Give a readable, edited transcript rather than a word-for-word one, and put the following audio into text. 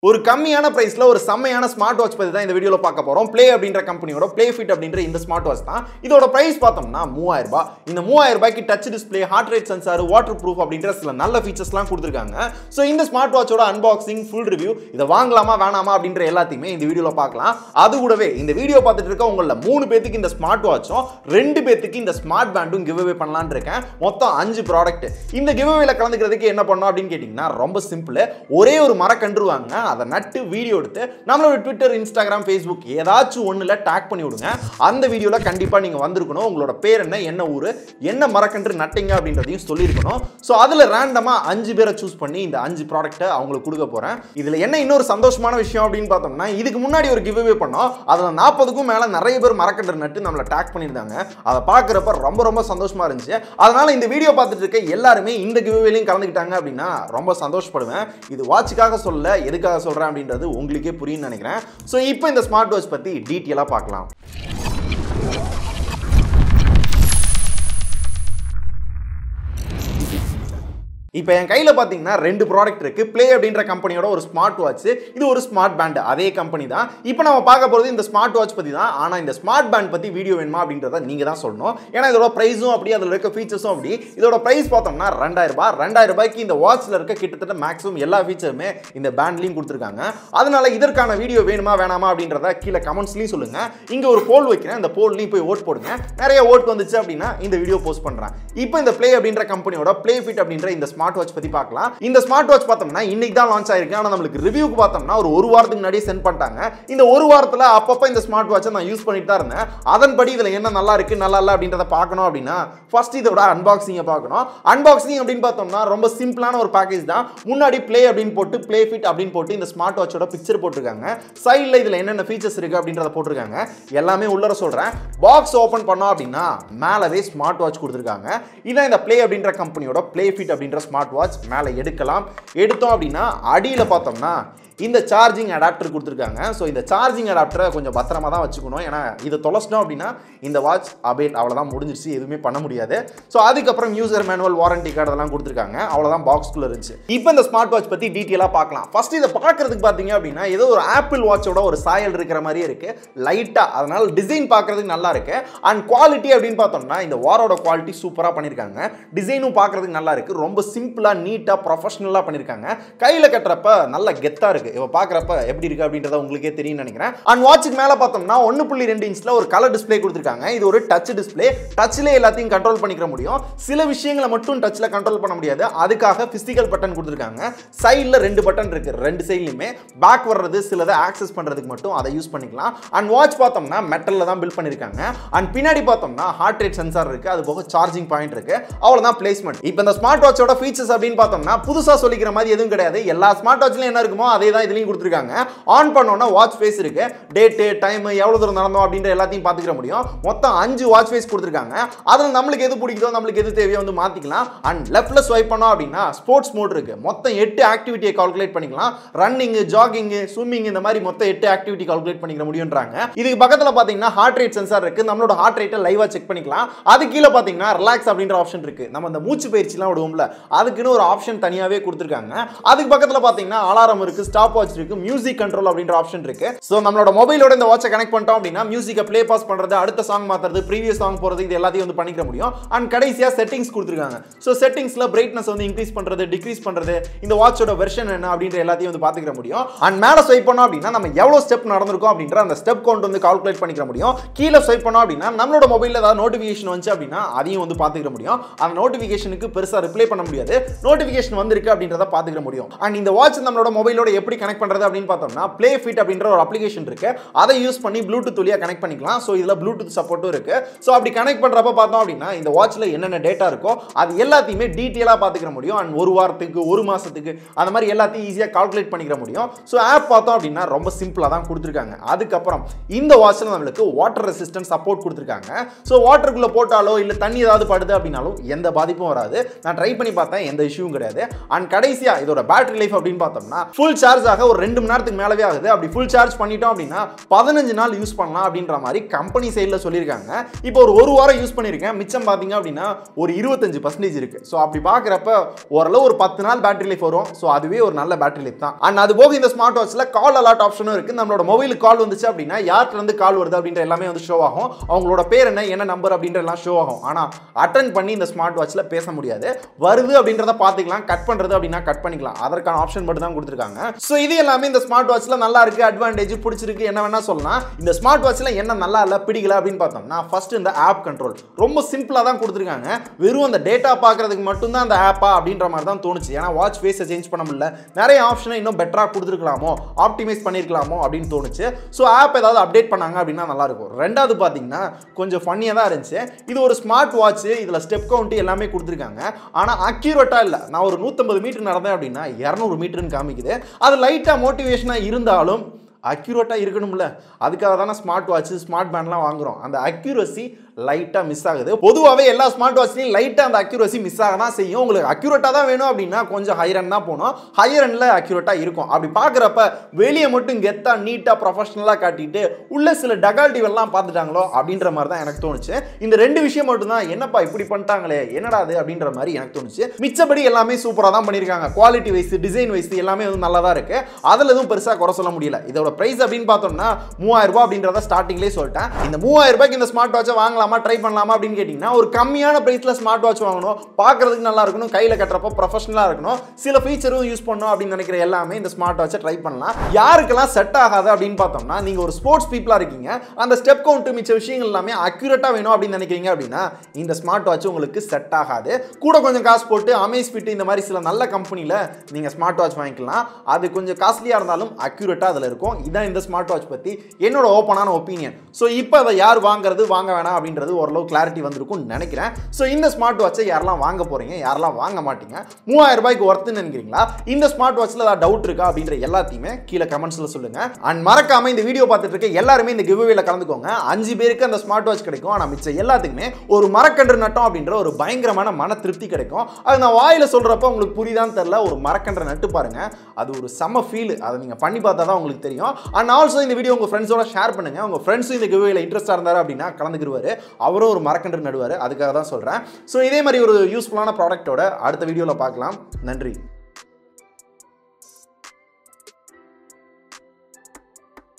ஒரு கம்மியான பிரைஸ்ல ஒரு செம்மையான ஸ்மார்ட் வாட்ச் பத்தி தான் இந்த வீடியோல பார்க்க போறோம். ப்ளே அப்படின்ற கம்பெனியோட ப்ளே ஃபிட் அப்படின்ற இந்த ஸ்மார்ட் வாட்ச் தான். இதோட பிரைஸ் பார்த்தோம்னா 3000 ரூபாய். இந்த 3000 ரூபாய்க்கு touch display, heart rate sensor, water proof அப்படின்ற சில நல்ல ஃபீச்சர்ஸ்லாம் கொடுத்திருக்காங்க. சோ இந்த ஸ்மார்ட் வாட்சோட அன்பாக்சிங், ஃபுல் ரிவ்யூ, இத வாங்கலாமா வேணாமா அப்படின்ற எல்லாத்தையுமே இந்த வீடியோல பார்க்கலாம். அது கூடவே இந்த வீடியோ பார்த்துட்டு இருக்க உங்கள 3 பேத்துக்கு இந்த ஸ்மார்ட் வாட்சும் 2 பேத்துக்கு இந்த ஸ்மார்ட் பேண்டும் கிவ் அவே பண்ணலாம்னு இருக்கேன். மொத்தம் 5 ப்ராடக்ட். இந்த கிவ் அவேல கலந்துக்கிறதுக்கு என்ன பண்ணனும் அப்படினு கேட்டிங்கனா ரொம்ப சிம்பிள். ஒரே ஒரு மரக்கன்று வாங்க, அத நட்டு வீடியோ எடுத்து நம்மளோட ட்விட்டர், இன்ஸ்டாகிராம், ஃபேஸ்புக் ஏதாச்சும் ஒண்ணுல டாக் பண்ணி விடுங்க. அந்த வீடியோல கண்டிப்பா நீங்க வந்திருக்கணும். உங்களோட பேர் என்ன, என்ன ஊரு, என்ன மரக்கன்று நட்டிங்க அப்படின்றதையும் சொல்லியிருக்கணும். சோ அதுல ரேண்டமா 5 பேரை சூஸ் பண்ணி இந்த 5 ப்ராடக்ட்டை அவங்களுக்கு கொடுக்க போறேன். இதுல என்ன இன்னொரு சந்தோஷமான விஷயம் அப்படின்னு பார்த்தோம்னா, இதுக்கு முன்னாடி ஒரு கிவ் அவே பண்ணோம். அதுல 40க்கும் மேல நிறைய பேர் மரக்கன்று நட்டு நம்மள டாக் பண்ணியிருந்தாங்க. அதை பார்க்கறப்ப ரொம்ப சந்தோஷமா இருந்துச்சு. அதனால இந்த வீடியோ பார்த்துட்டு இருக்க எல்லாருமே இந்த கிவ் அவேலையும் கலந்துக்கிட்டாங்க அப்படின்னா ரொம்ப சந்தோஷப்படுவேன். இது வாட்சுக்காக சொல்ல, எதுக்காக சொல்றேன் அப்படின்றது உங்களுக்கே புரியும்னு நினைக்கிறேன். சோ இப்போ இந்த ஸ்மார்ட் வாட்ச் பத்தி டீடைலா பார்க்கலாம். இப்போ என் கையில பாத்தீங்கன்னா 2 ப்ராடக்ட் இருக்கு. ப்ளே அப்படின்ற கம்பெனியோட ஒரு ஸ்மார்ட் வாட்ச், இது ஒரு ஸ்மார்ட் பேண்ட், அதே கம்பெனி தான். இப்போ நம்ம பார்க்க போறது இந்த ஸ்மார்ட் வாட்ச் பத்தி தான். ஆனா இந்த ஸ்மார்ட் பேண்ட் பத்தி வீடியோ வேணுமா அப்படின்றத நீங்க தான் சொல்லணும். ஏன்னா இதோட பிரைஸும் அப்படி, அதுல இருக்க ஃபீச்சர்ஸும் அப்படி. இதோட பிரைஸ் பார்த்தோம்னா 2000 ரூபாய். 2000 ரூபாய்க்கு இந்த வாட்ச்ல இருக்க கிட்டத்தட்ட மேக்ஸிமம் எல்லா ஃபீச்சருமே இந்த பேண்ட்லயும் கொடுத்திருக்காங்க. அதனால இதற்கான வீடியோ வேணுமா வேணாமா அப்படின்றத கீழே கமெண்ட்ஸ்லயும் சொல்லுங்க. இங்க ஒரு போல் வைக்கிறேன், இந்த போல்லயும் போய் ஓட் போடுங்க. நிறைய ஓட் வந்துச்சு அப்படின்னா இந்த வீடியோ போஸ்ட் பண்றேன். இப்போ இந்த ப்ளே அப்படின்ற கம்பெனியோட ப்ளே ஃபிட் அப்படின்ற இந்த ஸ்மார்ட் வாட்ச் பத்தி பார்க்கலாம். இந்த ஸ்மார்ட் வாட்ச் பார்த்தோம்னா இன்னைக்கு தான் லான்ச் ஆயிருக்கு. ஆனா நமக்கு ரிவ்யூக்கு பார்த்தோம்னா ஒரு வாரத்துக்கு முன்னாடியே சென்ட் பண்ணிட்டாங்க. இந்த ஒரு வாரத்துல அப்பப்ப இந்த ஸ்மார்ட் வாட்சை நான் யூஸ் பண்ணிட்டு தான் இருந்தேன். அதன்படி இதுல என்ன நல்லா இருக்கு, நல்லா இல்ல அப்படின்றத பார்க்கணும் அப்படின்னா ஃபர்ஸ்ட் இதோட அன்பாக்சிங்கை பார்க்கணும். அன்பாக்சிங் அப்படின்னு பார்த்தோம்னா ரொம்ப சிம்பிளான ஒரு பேக்கேஜ் தான். முன்னாடி ப்ளே அப்படின்னு போட்டு, ப்ளே ஃபிட் அப்படின்னு போட்டு இந்த ஸ்மார்ட் வாட்சோட பிக்சர் போட்டிருக்காங்க. சைடுல இதுல என்னென்ன ஃபீச்சர்ஸ் இருக்கு அப்படின்றத போட்டிருக்காங்க. எல்லாமே உள்ளர சொல்றேன். பாக்ஸ் ஓபன் பண்ணோம் அப்படின்னா மேலவே ஸ்மார்ட் வாட்ச் கொடுத்திருக்காங்க. இதான் இந்த ப்ளே அப்படின்ற கம்பெனியோட ப்ளே ஃபிட் அப்படின்ற ஸ்மார்ட் வாட்ச். மேலே எடுக்கலாம். எடுத்தோம் அப்படின்னா அடியில பார்த்தோம்னா இந்த சார்ஜிங் அடாப்டர் கொடுத்திருக்காங்க. ஸோ இந்த சார்ஜிங் அடாப்டரை கொஞ்சம் பத்திரமா தான் வச்சுக்கணும். ஏன்னா இதை தொலைச்சிட்டோம் அப்படின்னா இந்த வாட்ச் அபேட் அவ்வளோதான், முடிஞ்சிருச்சு, எதுவுமே பண்ண முடியாது. ஸோ அதுக்கப்புறம் யூசர் மேனுவல், வாரண்டி கார்டு அதெல்லாம் கொடுத்துருக்காங்க. அவ்வளோதான் பாக்ஸ்குள்ள இருந்துச்சு. இப்போ இந்த ஸ்மார்ட் வாட்ச் பற்றி டீட்டெயிலாக பார்க்கலாம். ஃபர்ஸ்ட் இதை பார்க்கறதுக்கு பார்த்தீங்க அப்படின்னா ஏதோ ஒரு ஆப்பிள் வாட்சோட ஒரு சாயல் இருக்கிற மாதிரியே இருக்கு லைட்டாக. அதனால டிசைன் பார்க்கறதுக்கு நல்லா இருக்கு. அண்ட் குவாலிட்டி அப்படின்னு பார்த்தோம்னா இந்த வாரோட குவாலிட்டி சூப்பராக பண்ணியிருக்காங்க. டிசைனும் பார்க்கறதுக்கு நல்லா இருக்கு. ரொம்ப சிம்பிளாக, நீட்டாக, ப்ரொஃபஷனலாக பண்ணியிருக்காங்க. கையில் கட்டுறப்ப நல்ல கெத்தாக இருக்கு. இப்போ பார்க்கறப்ப எப்படி இருக்கு அப்படின்றத உங்களுக்கே தெரியும் நினைக்கிறேன். அண்ட் வாட்சுக்கு மேல பார்த்தோம்னா 1.2 இன்ச்ல ஒரு கலர் டிஸ்ப்ளே கொடுத்திருக்காங்க. இது ஒரு டச் டிஸ்ப்ளே. டச்ல எல்லாத்தையும் கண்ட்ரோல் பண்ணிக்க முடியும். சில விஷயங்களை மட்டும் டச்ல கண்ட்ரோல் பண்ண முடியாது. அதுக்காக பிசிக்கல் பட்டன் கொடுத்திருக்காங்க. சைடுல 2 பட்டன் இருக்கு. 2 சைடுலயுமே பேக் வர்றது, சிலதை ஆக்சஸ் பண்றதுக்கு மட்டும் அதை யூஸ் பண்ணிக்கலாம். அண்ட் வாட்ச் பார்த்தோம்னா மெட்டல்ல தான் பில்ட் பண்ணிருக்காங்க. அண்ட் பின்னாடி பார்த்தோம்னா ஹார்ட் ரேட் சென்சார் இருக்கு. அது போக சார்ஜிங் பாயிண்ட் இருக்கு. அவ்வளவுதான் பிளேஸ்மெண்ட். இப்போ இந்த ஸ்மார்ட் வாட்சோட ஃபீச்சர்ஸ் அப்படின்னு பார்த்தோம்னா புதுசா சொல்லிக்கிற மாதிரி எதுவும் கிடையாது. எல்லா ஸ்மார்ட் வாட்ச்லயும் என்ன இருக்குமோ அதே தான் இதுலயும் கொடுத்திருக்காங்க. ஆன் பண்ணோம்னா வாட்ச் ஃபேஸ் இருக்கு. டேட், டைம், எவ்வளவு தூரம் நடந்தோம் அப்படின்ற எல்லாத்தையும் பாத்துக்கிற முடியும். மொத்தம் 5 வாட்ச் ஃபேஸ் கொடுத்திருக்காங்க. அதுல நம்மளுக்கு எது பிடிக்குதோ, நம்மளுக்கு எது தேவையோ வந்து மாத்திக்கலாம். அண்ட் லெஃப்ட்ல ஸ்வைப் பண்ணோம் அப்படின்னா ஸ்போர்ட்ஸ் மோட் இருக்கு. மொத்தம் 8 ஆக்டிவிட்டியை கால்குலேட் பண்ணிக்கலாம். ரன்னிங், ஜாகிங், ஸ்விம்மிங், இந்த மாதிரி மொத்தம் 8 ஆக்டிவிட்டி கால்குலேட் பண்ணிக்க முடியும்ன்றாங்க. இதுக்கு பக்கத்துல பாத்தீங்கன்னா ஹார்ட் ரேட் சென்சார் இருக்கு. நம்மளோட ஹார்ட் ரேட்டை லைவா செக் பண்ணிக்கலாம். அது கீழே பாத்தீங்கன்னா ரிலாக்ஸ் அப்படின்ற ஆப்ஷன் இருக்கு. நம்ம அந்த மூச்சு பயிற்சிலாம் விடுவோம்ல, அதுக்குன்னு ஒரு ஆப்ஷன் தனியாவே கொடுத்திருக்காங்க. அதுக்கு பக்கத்துல பாத்தீங்கன்னா அலாரம் இருக்கு, ஸ்டாப் வாட்ச் இருக்கு, மியூசிக் கண்ட்ரோல் அப்படின்ற ஆப்ஷன் இருக்கு. சோ நம்மளோட மொபைலோட இந்த வாட்சை கனெக்ட் பண்ணிட்டோம் அப்படின்னா மியூசிக்கை ப்ளே பாஸ் பண்றது, அடுத்த சாங் மாத்துறது, ப்ரீவியஸ் சாங் போறது, இது எல்லாத்தையும் வந்து பண்ணிக்க முடியும். அண்ட் கடைசியா செட்டிங்ஸ் கொடுத்திருக்காங்க. சோ செட்டிங்ஸ்ல பிரைட்னஸ் வந்து இன்க்ரீஸ் பண்றது, டிக்ரீஸ் பண்றது, இந்த வாட்சோட வெர்ஷன் என்ன அப்படின்ற எல்லாத்தையும் வந்து பாத்துக்க முடியும். அண்ட் மேல ஸ்வைப் பண்ணோம் அப்படின்னா நம்ம எவ்வளவு ஸ்டெப் நடந்திருக்கோம் அப்படின்ற அந்த ஸ்டெப் கவுண்ட் வந்து கால்குலேட் பண்ணிக்க முடியும். கீழே ஸ்வைப் பண்ணோம் அப்படின்னா நம்மளோட மொபைல்ல ஏதாவது நோட்டிபிகேஷன் வந்துச்சு அப்படின்னா அதையும் வந்து பாத்துக்க முடியும். அந்த நோட்டிபிகேஷனுக்கு பெருசா ரிப்ளை பண்ண முடியாது. நோட்டிபிகேஷன் வந்திருக்கு அப்படின்றத பாத்துக்க முடியும். அண்ட் இந்த வாட்ச் நம்மளோட மொபைலோட எப்படி கனெக்ட் பண்றது அப்படின்னு பார்த்தோம்னா ப்ளே ஃபிட் அப்படின்ற ஒரு அப்ளிகேஷன் இருக்கு. அதை யூஸ் பண்ணி ப்ளூடூத் வழியா கனெக்ட் பண்ணிக்கலாம். சோ இதுல ப்ளூடூத் சப்போர்ட்டும் இருக்கு. சோ அப்படி கனெக்ட் பண்றப்ப பார்த்தோம் அப்படின்னா இந்த வாட்ச்ல என்னென்ன டேட்டா இருக்கோ அது எல்லாத்தையுமே டீடைலா பாத்துக்க முடியும். அண்ட் ஒரு வாரத்துக்கு, ஒரு மாசத்துக்கு, அந்த மாதிரி எல்லாத்தையும் ஈஸியா கால்குலேட் பண்ணிக்க முடியும். சோ ஆப் பார்த்தோம் அப்படின்னா ரொம்ப சிம்பிளா தான் கொடுத்திருக்காங்க. அதுக்கப்புறம் இந்த வாட்ச்ல நம்மளுக்கு வாட்டர் ரெசிஸ்டன்ட் சப்போர்ட் கொடுத்திருக்காங்க. சோ வாட்டருக்குள்ள போட்டாலோ இல்ல தண்ணி ஏதாவது படுது அப்படின்னாலும் எந்த பாதிப்பும் வராது. நான் ட்ரை பண்ணி பார்த்தேன், எந்த இஷ்யூவும் கிடையாது. அண்ட் கடைசியா இதோட பேட்டரி லைஃப் அப்படின்னு பார்த்தோம்னா ஃபுல் சார்ஜ் சார்ஜ் ஆக ஒரு 2 மணி நேரத்துக்கு மேலவே ஆகுது. அப்படி ஃபுல் சார்ஜ் பண்ணிட்டோம் அப்படின்னா 15 நாள் யூஸ் பண்ணலாம் அப்படின்ற மாதிரி கம்பெனி சைடில் சொல்லியிருக்காங்க. இப்போ ஒரு வாரம் யூஸ் பண்ணியிருக்கேன், மிச்சம் பார்த்தீங்க அப்படின்னா ஒரு 25% இருக்கு. ஸோ அப்படி பார்க்குறப்ப ஓரளவு ஒரு 10 நாள் பேட்டரி லைஃப் வரும். ஸோ அதுவே ஒரு நல்ல பேட்டரி லைஃப் தான். அண்ட் அது போக இந்த ஸ்மார்ட் வாட்ச்ல கால் அலர்ட் ஆப்ஷனும் இருக்கு. நம்மளோட மொபைலுக்கு கால் வந்துச்சு அப்படின்னா யார்கிட்ட இருந்து கால் வருது அப்படின்ற எல்லாமே வந்து ஷோ ஆகும். அவங்களோட பேர் என்ன நம்பர் அப்படின்ற எல்லாம் ஷோ ஆகும். ஆனால் அட்டென்ட் பண்ணி இந்த ஸ்மார்ட் வாட்ச்ல பேச முடியாது. வருது அப்படின்றத பார்த்துக்கலாம், கட் பண்றது அப்படின்னா கட் பண்ணிக்கலாம். அதற்கான ஆப்ஷன் மட்டும் தான் கொடுத்துருக்காங்க. ஸோ இது எல்லாமே இந்த ஸ்மார்ட் வாட்ச்ல நல்லா இருக்கு, அட்வான்டேஜ் பிடிச்சிருக்கு, என்ன வேணா சொல்லலாம். இந்த ஸ்மார்ட் வாட்ச்ல என்ன நல்லா இல்ல பிடிக்கல அப்படின்னு பார்த்தோம்னா ஃபர்ஸ்ட் இந்த ஆப் கண்ட்ரோல் ரொம்ப சிம்பிளா தான் கொடுத்துருக்காங்க. வெறும் அந்த டேட்டா பார்க்கறதுக்கு மட்டும் தான் அந்த ஆப்பா அப்படின்ற மாதிரி தான் தோணுச்சு. ஏன்னா வாட்ச் ஃபேஸை சேஞ்ச் பண்ண முடியல, நிறைய ஆப்ஷனை இன்னும் பெட்டரா கொடுத்துருக்கலாமோ, ஆப்டிமைஸ் பண்ணிருக்கலாமோ அப்படின்னு தோணுச்சு. ஸோ ஆப் ஏதாவது அப்டேட் பண்ணாங்க அப்படின்னா நல்லா இருக்கும். ரெண்டாவது பார்த்தீங்கன்னா கொஞ்சம் ஃபன்னியா தான் இருந்துச்சு. இது ஒரு ஸ்மார்ட் வாட்ச், இதுல ஸ்டெப் கவுண்ட் எல்லாமே கொடுத்துருக்காங்க. ஆனா அக்யூரேட்டா இல்ல. நான் ஒரு 150 மீட்டர் நடந்தேன் அப்படின்னா 200 மீட்டர்னு காமிக்குது. அது லைட்டா மோட்டிவேஷனா இருந்தாலும் அக்யூரேட்டா இருக்கணும்ல, அதுக்காக தானே ஸ்மார்ட் வாட்ச் ஸ்மார்ட் பேண்ட்லாம் வாங்குறோம். அந்த அக்யூரசி லைட்டா மிஸ் ஆகுது. பொதுவாகவே எல்லா ஸ்மார்ட் வாட்ச்லையும் லைட்டா அந்த அக்யூரசி மிஸ் ஆக தான் செய்யும். உங்களுக்கு அக்யூரேட்டா தான் வேணும் அப்படின்னா கொஞ்சம் ஹையர் எண்ட் தான் போகணும். ஹையர் எண்ட்ல அக்யூரேட்டா இருக்கும். அப்படி பார்க்குறப்ப வெளியே மட்டும் கெத்தா நீட்டா ப்ரொஃபஷனலா காட்டிட்டு உள்ள சில டகால்டி எல்லாம் பார்த்துட்டாங்களோ அப்படின்ற மாதிரி தான் எனக்கு தோணுச்சு. இந்த 2 விஷயம் மட்டும் தான் என்னப்பா இப்படி பண்ணிட்டாங்களே என்னடா அது அப்படின்ற மாதிரி எனக்கு தோணுச்சு. மிச்சபடி எல்லாமே சூப்பரா தான் பண்ணியிருக்காங்க. குவாலிட்டி வைஸ், டிசைன் வைஸ் எல்லாமே வந்து நல்லா தான் இருக்கு. அதுல எதுவும் பெருசா குறை சொல்ல முடியல. இதோட பிரைஸ் அப்படின்னு பார்த்தோம்னா 3000 ரூபாய் அப்படின்றத ஸ்டார்டிங்லேயே சொல்லிட்டேன். இந்த 3000 ரூபாய்க்கு இந்த ஸ்மார்ட் வாட்சை வாங்கலாம், ட்ரை பண்ணலாமா அப்படின்னு கேட்டீங்கன்னா ஒரு கம்மியான பிரைஸ்ல ஸ்மார்ட் வாட்ச் வாங்கணும், பார்க்கிறதுக்கு நல்லா இருக்கணும், கையில கட்டுறப்ப ப்ரொஃபஷனலா இருக்கணும், சில ஃபீச்சரும் யூஸ் பண்ணணும் அப்படின்னு நினைக்கிற எல்லாமே இந்த ஸ்மார்ட் வாட்சை ட்ரை பண்ணலாம். யாருக்கெல்லாம் செட் ஆகாது அப்படின்னு பார்த்தோம்னா நீங்க ஒரு ஸ்போர்ட்ஸ் பீப்புளா இருக்கீங்க, அந்த ஸ்டெப் கவுண்ட் மிச்ச விஷயங்கள் எல்லாமே அக்யூரேட்டா வேணும் அப்படின்னு நினைக்கிறீங்க அப்படின்னா இந்த ஸ்மார்ட் வாட்ச் உங்களுக்கு செட் ஆகாது. கூட கொஞ்சம் காசு போட்டு அமேஸ்ஃபிட் இந்த மாதிரி சில நல்ல கம்பெனில நீங்க ஸ்மார்ட் வாட்ச் வாங்கிக்கலாம். அது கொஞ்சம் காஸ்ட்லியா இருந்தாலும் அக்யூரேட்டா அதுல இருக்கும். இதான் இந்த ஸ்மார்ட் வாட்ச் பத்தி என்னோட ஓப்பனான ஒப்பீனியன். ஸோ இப்போ அதை யார் வாங்குறது வாங்க வேணாம் அப்படின்றது ஓரளவு கிளாரிட்டி வந்திருக்கும் நினைக்கிறேன். ஸோ இந்த ஸ்மார்ட் வாட்சை யாரெல்லாம் வாங்க போறீங்க, யாரெல்லாம் வாங்க மாட்டீங்க, 3000 ரூபாய்க்கு ஒர்த்துன்னு நினைக்கிறீங்களா, இந்த ஸ்மார்ட் வாட்ச்ல ஏதாவது டவுட் இருக்கா அப்படின்ற எல்லாத்தையுமே கீழே கமெண்ட்ஸ்ல சொல்லுங்க. அண்ட் மறக்காம இந்த வீடியோ பார்த்துட்டு இருக்க எல்லாருமே இந்த கிவ்அவேல கலந்துக்கோங்க. 5 பேருக்கு அந்த ஸ்மார்ட் வாட்ச் கிடைக்கும். ஆனால் மிச்சம் எல்லாத்துக்குமே ஒரு மரக்கன்று நட்டோம் அப்படின்ற ஒரு பயங்கரமான மன திருப்தி கிடைக்கும். அது நான் வாயில சொல்றப்ப உங்களுக்கு புரியுதான்னு தெரியல, ஒரு மரக்கன்று நட்டு பாருங்க, அது ஒரு செம ஃபீல். அதை நீங்க பண்ணி பார்த்தா தான் உங்களுக்கு தெரியும். அண்ட் ஆல்சோ இந்த வீடியோ உங்க ஃப்ரெண்ட்ஸோட ஷேர் பண்ணுங்க. உங்க ஃப்ரெண்ட்ஸும் இந்த கிவ்அவேல இன்ட்ரெஸ்டா இருந்தாரு அப்படின்னா கலந்துக்குவாரு, அவரும் ஒரு மரக்கன்று நடுவார். அதுக்காக தான் சொல்கிறேன். ஸோ இதே மாதிரி ஒரு யூஸ்ஃபுல்லான ப்ராடக்ட்டோட அடுத்த வீடியோவில் பார்க்கலாம். நன்றி.